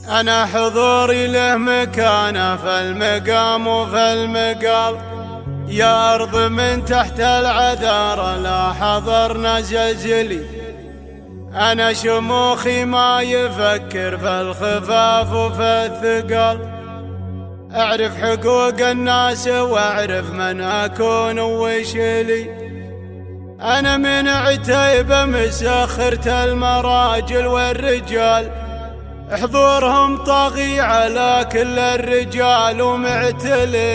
أنا حضوري له مكانه في المقام وفي المقال، يا أرض من تحت العذارى لا حضرنا زلزلي. أنا شموخي ما يفكر في الخفاف وفي الثقال، أعرف حقوق الناس وأعرف من أكون وش لي. أنا من عتيبة مسخرة المراجل والرجال، حضورهم طاغي على كل الرجال ومعتلي.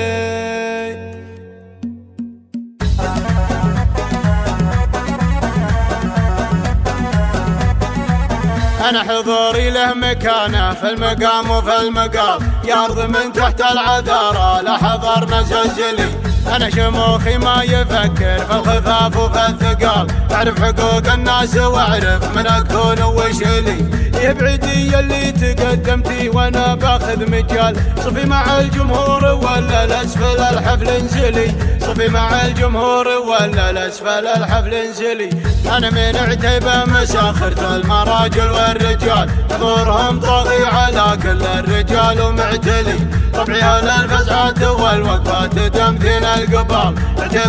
أنا حضوري له مكانه في المقام وفي المقال، يا أرض من تحت العذارى لا حضرنا زلزلي. أنا شموخي ما يفكر في الخفاف وفي الثقال، أعرف حقوق الناس وأعرف من أكون وش لي. يبعدي اللي تقدمتي وأنا باخذ مجال، صفي مع الجمهور ولا الأسفل الحفل انزلي. صفي مع الجمهور ولا الأسفل الحفل انزلي. أنا من عتيبة مسخرة المراجل والرجال، حضورهم طاغي على كل الرجال ومعتلي. طبعي الفزعات والوقفات تمثيل القبال،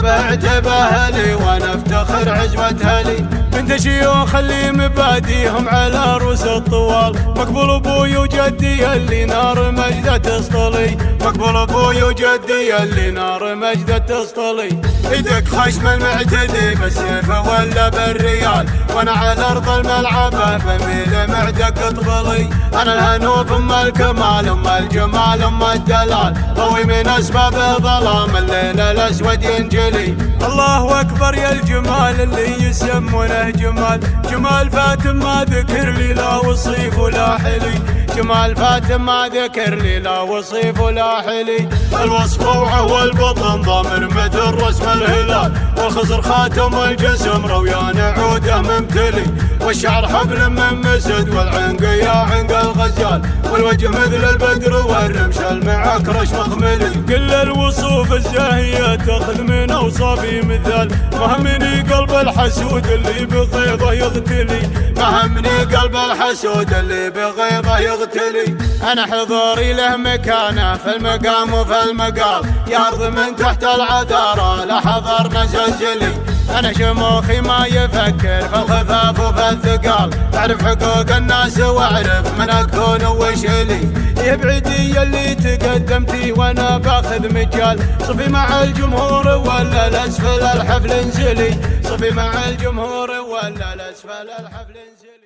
عتيبة أهلي وأنا افتخر عزوة أهلي. بنت شيوخ اللي مباديهم على رؤوس الطوال، مقبول ابوي وجدي اللي نار مجده تسطلي. مقبول ابوي وجدي اللي نار مجده تسطلي. ايدك خشم المعتدي بالسيف ولا بالريال، وانا على ارض الملعب بميل معدك اطبلي. انا الهنوف ام الكمال ام الجمال ام الدلال، ضوي من اسباب ظلام الليل الاسود ينجلي. الله اكبر يا الجمال اللي يسمونه جمال، جمال فاتم ما ذكر لي لا وصيف ولا حلي. جمال فاتم ما ذكر لي لا وصيف ولا حلي. الوصف روعه والبطن ضامر مثل رسم الهلال، والخصر خاتم الجسم رويان عوده ممتلي. والشعر حبل من مسد والعنق يا عنق الغزال، والوجه مثل البدر والرمش المعكرش مخملي. كل الوصوف الزاهية تاخذ من اوصافي مثال، مهمني قلب الحسود اللي بغيظه يغتلي. مهمني قلب الحسود اللي بغيظه يغتلي. انا حضوري له مكانه في المقام وفي المقال، يا ارض من تحت العذارى لا حضرنا زلزلي. أنا شموخي ما يفكر في الخفاف وفي الثقال، أعرف حقوق الناس وأعرف من أكون وش لي. يبعدي اللي تقدمتي وأنا باخذ مجال، صفي مع الجمهور ولا الأسفل الحفل انزلي. صفي مع الجمهور ولا الأسفل الحفل انزلي.